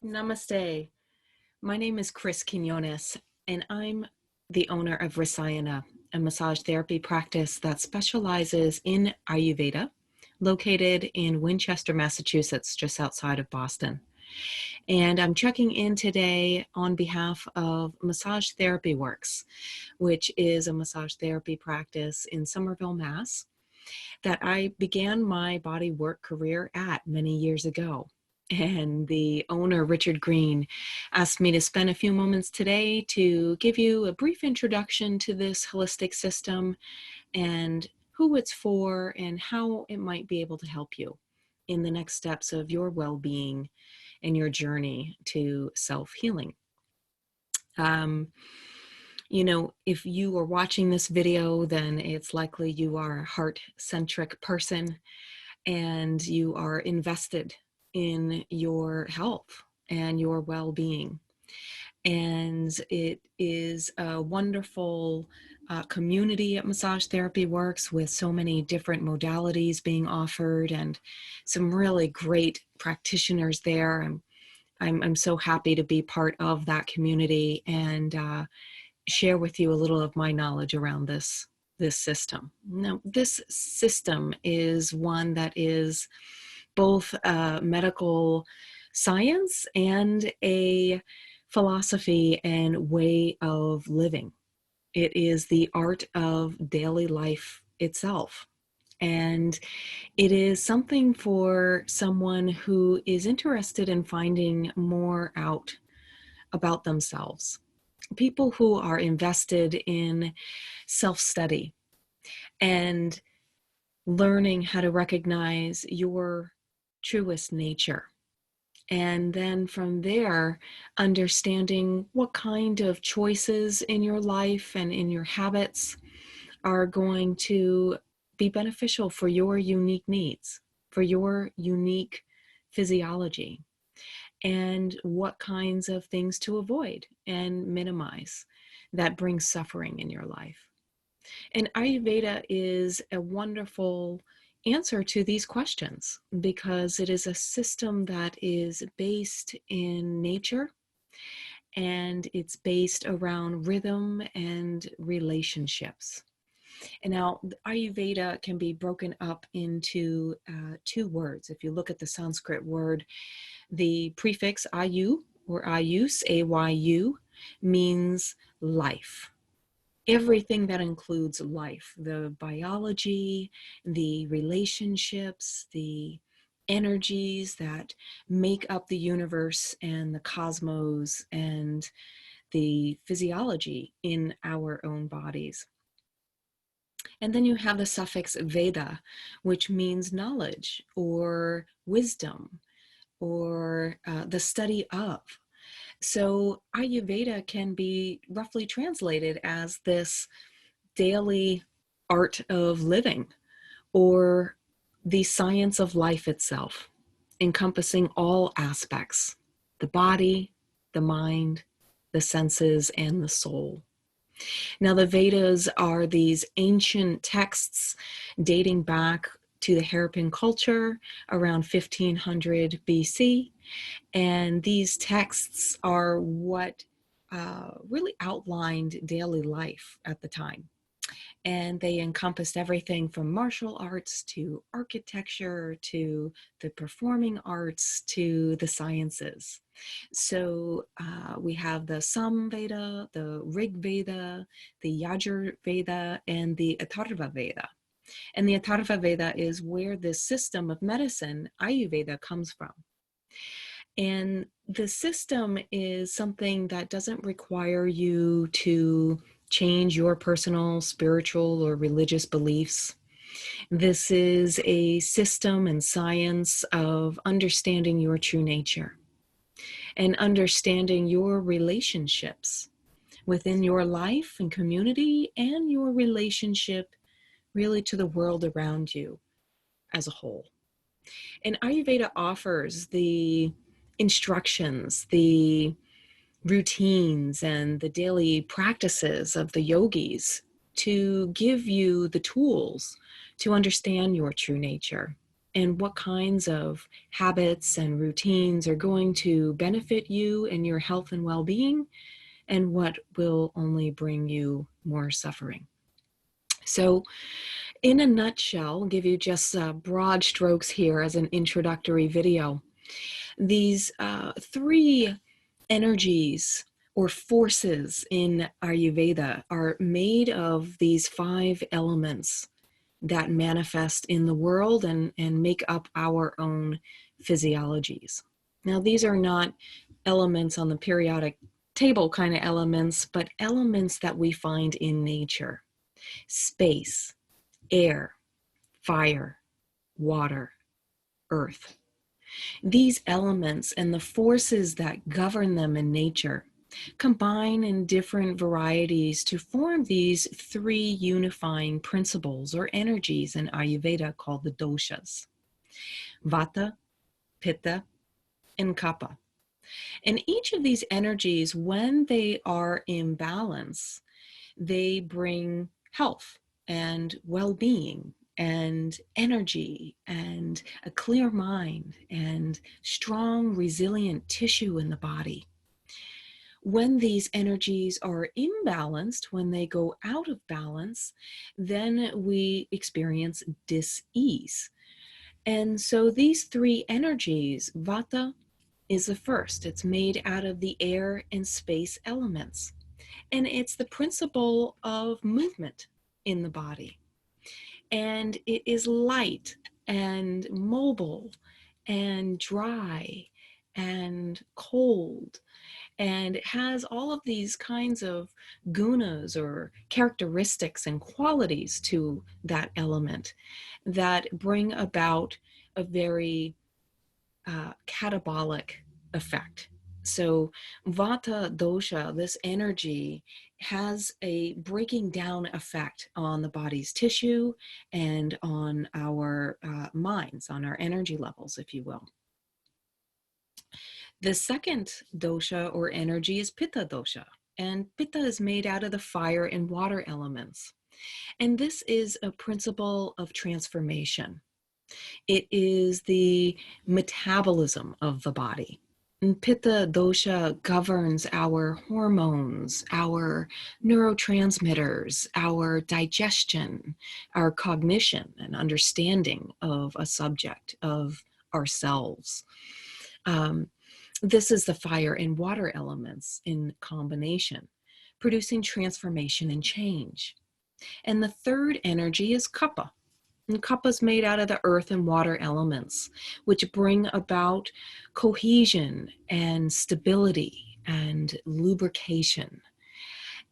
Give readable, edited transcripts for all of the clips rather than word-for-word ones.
Namaste. My name is Kris, and I'm the owner of Rasayana, a massage therapy practice that specializes in Ayurveda, located in Winchester, Massachusetts, just outside of Boston. And I'm checking in today on behalf of Massage Therapy Works, which is a massage therapy practice in Somerville, Mass, that I began my body work career at many years ago. And the owner, Richard Green, asked me to spend a few moments today to give you a brief introduction to this holistic system and who it's for and how it might be able to help you in the next steps of your well-being and your journey to self-healing. If you are watching this video, then it's likely you are a heart-centric person and you are invested in your health and your well-being. And it is a wonderful community at Massage Therapy Works with so many different modalities being offered and some really great practitioners there. I'm so happy to be part of that community and share with you a little of my knowledge around this system. Now, this system is one that is both a medical science and a philosophy and way of living. It is the art of daily life itself. And it is something for someone who is interested in finding more out about themselves. People who are invested in self-study and learning how to recognize your truest nature. And then from there, understanding what kind of choices in your life and in your habits are going to be beneficial for your unique needs, for your unique physiology, and what kinds of things to avoid and minimize that bring suffering in your life. And Ayurveda is a wonderful answer to these questions because it is a system that is based in nature and it's based around rhythm and relationships. And now Ayurveda can be broken up into two words. If you look at the Sanskrit word, the prefix ayu or ayus, A-Y-U, means life. Everything that includes life, the biology, the relationships, the energies that make up the universe and the cosmos and the physiology in our own bodies. And then you have the suffix Veda, which means knowledge or wisdom or the study of. So Ayurveda can be roughly translated as this daily art of living or the science of life itself, encompassing all aspects, the body, the mind, the senses, and the soul. Now, the Vedas are these ancient texts dating back to the Harappan culture around 1500 BC. And these texts are what really outlined daily life at the time. And they encompassed everything from martial arts to architecture to the performing arts to the sciences. So we have the Samveda, the Rig Veda, the Yajur Veda, and the Atharva Veda. And the Atharva Veda is where this system of medicine, Ayurveda, comes from. And the system is something that doesn't require you to change your personal, spiritual, or religious beliefs. This is a system and science of understanding your true nature and understanding your relationships within your life and community and your relationship really to the world around you as a whole. And Ayurveda offers the instructions, the routines, and the daily practices of the yogis to give you the tools to understand your true nature and what kinds of habits and routines are going to benefit you and your health and well-being, and what will only bring you more suffering. So in a nutshell, I'll give you just broad strokes here as an introductory video. These three energies or forces in Ayurveda are made of these 5 elements that manifest in the world and make up our own physiologies. Now, these are not elements on the periodic table kind of elements, but elements that we find in nature: space, air, fire, water, earth. These elements and the forces that govern them in nature combine in different varieties to form these 3 unifying principles or energies in Ayurveda called the doshas: Vata, Pitta, and Kapha. And each of these energies, when they are in balance, they bring health and well-being and energy and a clear mind and strong, resilient tissue in the body. When these energies are imbalanced, when they go out of balance, then we experience dis-ease. And so these 3 energies, Vata is the first. It's made out of the air and space elements. And it's the principle of movement in the body. And it is light and mobile and dry and cold. And it has all of these kinds of gunas or characteristics and qualities to that element that bring about a very catabolic effect. So Vata dosha, this energy, has a breaking down effect on the body's tissue and on our minds, on our energy levels, if you will. The second dosha or energy is Pitta Dosha, and Pitta is made out of the fire and water elements. And this is a principle of transformation. It is the metabolism of the body. And Pitta Dosha governs our hormones, our neurotransmitters, our digestion, our cognition and understanding of a subject, of ourselves. This is the fire and water elements in combination, producing transformation and change. And the third energy is Kapha. And Kapha is made out of the earth and water elements, which bring about cohesion and stability and lubrication.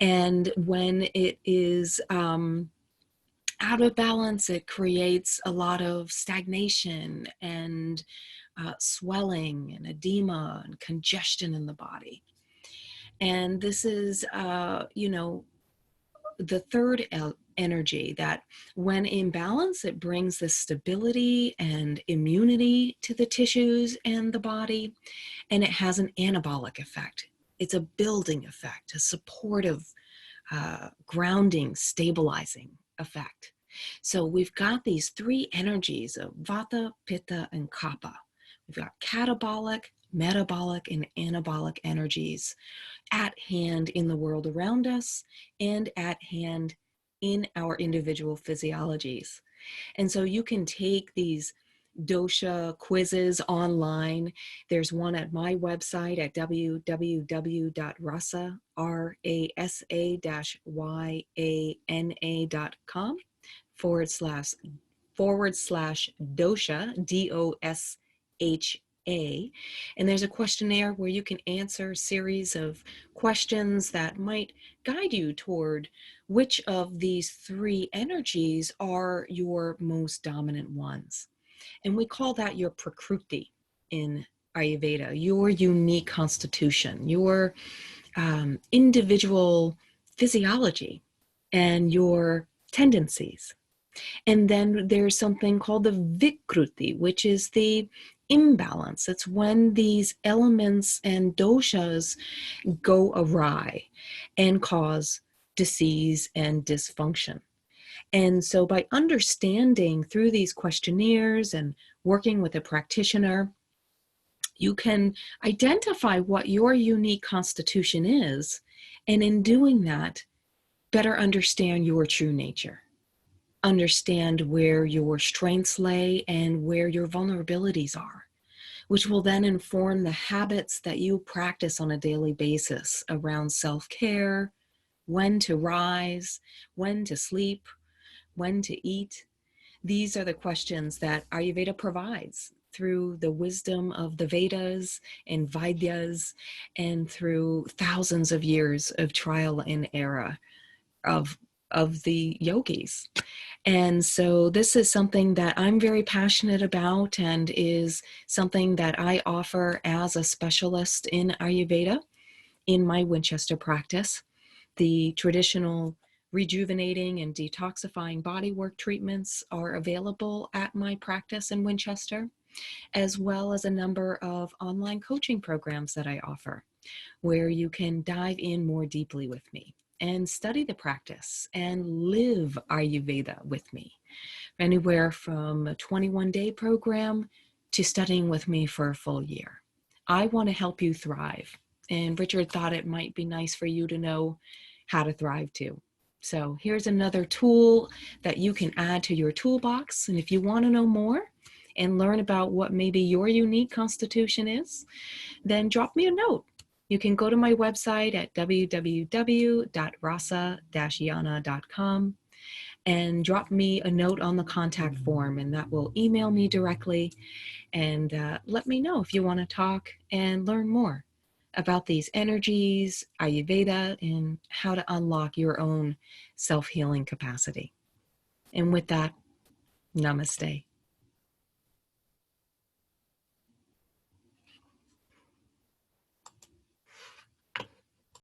And when it is out of balance, it creates a lot of stagnation and swelling and edema and congestion in the body. And this is, the third energy that when in balance, it brings the stability and immunity to the tissues and the body, and it has an anabolic effect. It's a building effect, a supportive, grounding, stabilizing effect. So we've got these 3 energies of Vata, Pitta, and Kapha. We've got catabolic, metabolic, and anabolic energies at hand in the world around us and at hand in our individual physiologies. And so you can take these dosha quizzes online. There's one at my website at www.rasa-yana.com /dosha, DOSHA. And there's a questionnaire where you can answer a series of questions that might guide you toward which of these 3 energies are your most dominant ones. And we call that your prakruti in Ayurveda, your unique constitution, your individual physiology and your tendencies. And then there's something called the vikruti, which is the imbalance. It's when these elements and doshas go awry and cause disease and dysfunction. And so by understanding through these questionnaires and working with a practitioner, you can identify what your unique constitution is, and in doing that, better understand your true nature. Understand where your strengths lay and where your vulnerabilities are, which will then inform the habits that you practice on a daily basis around self-care, when to rise, when to sleep, when to eat. These are the questions that Ayurveda provides through the wisdom of the Vedas and Vaidyas, and through thousands of years of trial and error of the yogis. And so this is something that I'm very passionate about, and is something that I offer as a specialist in Ayurveda in my Winchester practice. The traditional rejuvenating and detoxifying bodywork treatments are available at my practice in Winchester, as well as a number of online coaching programs that I offer, where you can dive in more deeply with me and study the practice and live Ayurveda with me. Anywhere from a 21-day program to studying with me for a full year. I want to help you thrive. And Richard thought it might be nice for you to know how to thrive too. So here's another tool that you can add to your toolbox. And if you want to know more and learn about what maybe your unique constitution is, then drop me a note. You can go to my website at www.rasa-yana.com and drop me a note on the contact form, and that will email me directly, and let me know if you want to talk and learn more about these energies, Ayurveda, and how to unlock your own self-healing capacity. And with that, namaste.